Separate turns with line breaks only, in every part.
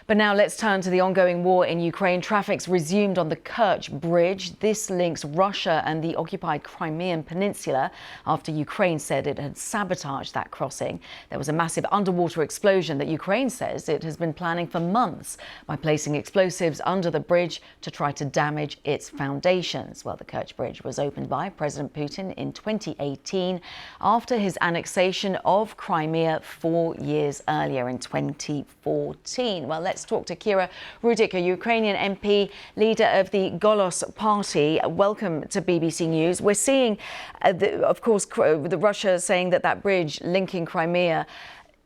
But now let's turn to the ongoing war in Ukraine. Traffic's resumed on the Kerch Bridge. This links Russia and the occupied Crimean peninsula after Ukraine said it had sabotaged that crossing. There was a massive underwater explosion that Ukraine says it has been planning for months by placing explosives under the bridge to try to damage its foundations. Well, the Kerch Bridge was opened by President Putin in 2018 after his annexation of Crimea 4 years earlier in 2014. Well, let's talk to Kira Rudik, a Ukrainian MP, leader of the Golos party. Welcome to BBC News. We're seeing, of course, the Russia saying that that bridge linking Crimea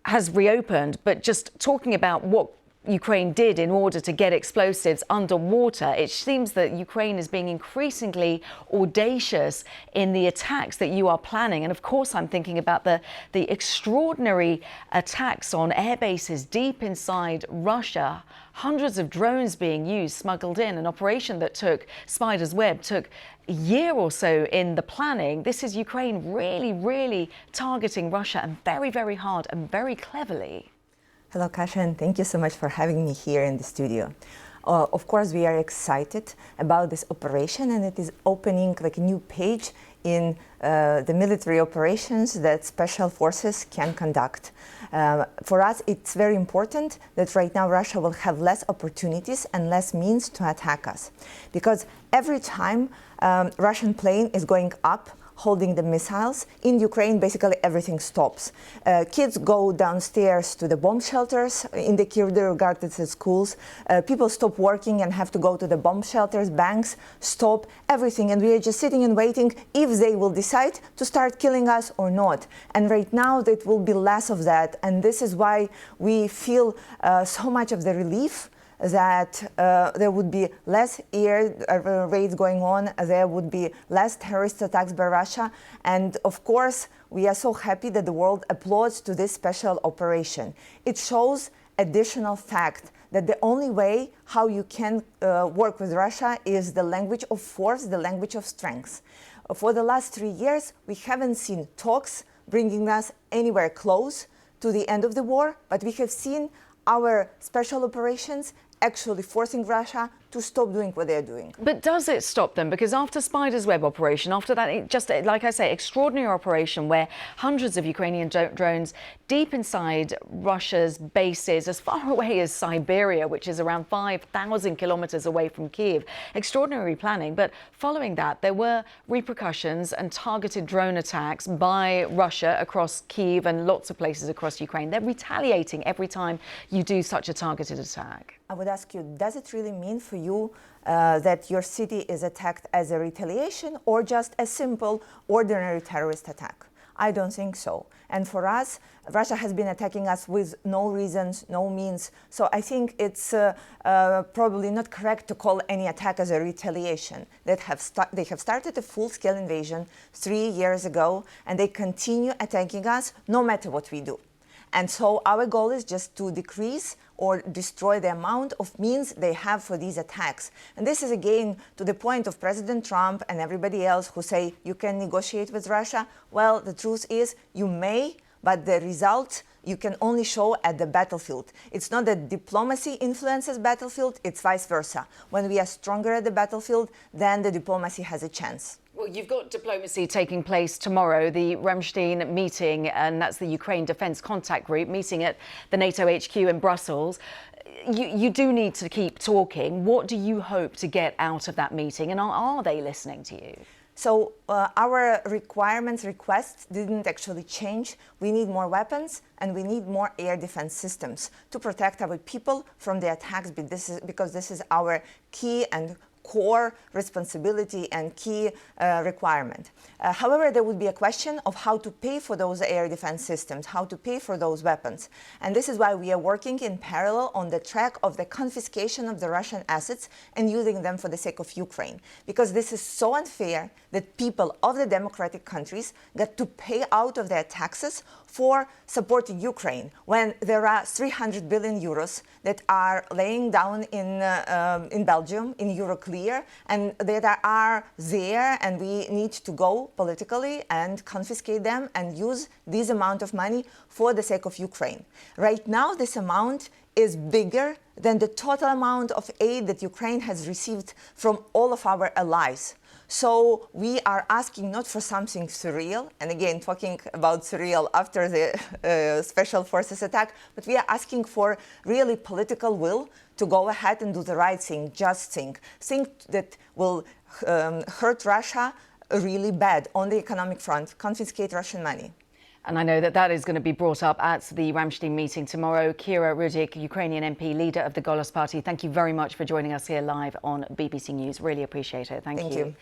has reopened, but just talking about what Ukraine did in order to get explosives underwater, it seems that Ukraine is being increasingly audacious in the attacks that you are planning. And of course, I'm thinking about the extraordinary attacks on air bases deep inside Russia, hundreds of drones being used, smuggled in, an operation that took Spider's Web, took a year or so in the planning. This is Ukraine really targeting Russia, and very hard and very cleverly.
Hello, Kasia, and thank you so much for having me here in the studio. Of course, we are excited about this operation, and it is opening like a new page in the military operations that special forces can conduct. For us, it's very important that right now Russia will have less opportunities and less means to attack us. Because every time Russian plane is going up, holding the missiles, in Ukraine, basically everything stops. Kids go downstairs to the bomb shelters in the kindergarten schools. People stop working and have to go to the bomb shelters. Banks stop everything. And we are just sitting and waiting if they will decide to start killing us or not. And right now, it will be less of that. And this is why we feel so much of the relief that there would be less air raids going on, there would be less terrorist attacks by Russia. And of course, we are so happy that the world applauds to this special operation. It shows additional fact that the only way how you can work with Russia is the language of force, the language of strength. For the last 3 years, we haven't seen talks bringing us anywhere close to the end of the war, but we have seen our special operations actually forcing Russia to stop doing what they're doing.
But does it stop them? Because after Spider's Web operation, after that, just like I say, extraordinary operation where hundreds of Ukrainian drones deep inside Russia's bases, as far away as Siberia, which is around 5,000 kilometers away from Kyiv. Extraordinary planning. But following that, there were repercussions and targeted drone attacks by Russia across Kyiv and lots of places across Ukraine. They're retaliating every time you do such a targeted attack.
I would ask you, does it really mean for you that your city is attacked as a retaliation or just a simple, ordinary terrorist attack? I don't think so. And for us, Russia has been attacking us with no reasons, no means. So I think it's probably not correct to call any attack as a retaliation. They have started a full-scale invasion 3 years ago, and they continue attacking us no matter what we do. And so our goal is just to decrease or destroy the amount of means they have for these attacks. And this is again to the point of President Trump and everybody else who say you can negotiate with Russia. Well, the truth is you may, but the result you can only show at the battlefield. It's not that diplomacy influences battlefield, it's vice versa. When we are stronger at the battlefield, then the diplomacy has a chance.
Well, you've got diplomacy taking place tomorrow, the Ramstein meeting, and that's the Ukraine Defence Contact Group meeting at the NATO HQ in Brussels. You do need to keep talking. What do you hope to get out of that meeting, and are they listening to you?
So our requests didn't actually change. We need more weapons and we need more air defense systems to protect our people from the attacks, because this is our key and core responsibility and key requirement. However, there would be a question of how to pay for those air defense systems, how to pay for those weapons. And this is why we are working in parallel on the track of the confiscation of the Russian assets and using them for the sake of Ukraine. Because this is so unfair that people of the democratic countries get to pay out of their taxes for supporting Ukraine when there are 300 billion euros that are laying down in Belgium, in Euroclear, and that are there, and we need to go politically and confiscate them and use this amount of money for the sake of Ukraine. Right now, this amount is bigger than the total amount of aid that Ukraine has received from all of our allies. So we are asking not for something surreal, and again, talking about surreal after the special forces attack, but we are asking for really political will to go ahead and do the right thing, just thing that will hurt Russia really bad on the economic front, confiscate Russian money.
And I know that that is going to be brought up at the Ramstein meeting tomorrow. Kira Rudik, Ukrainian MP, leader of the Golos Party, thank you very much for joining us here live on BBC News. Really appreciate it. Thank you.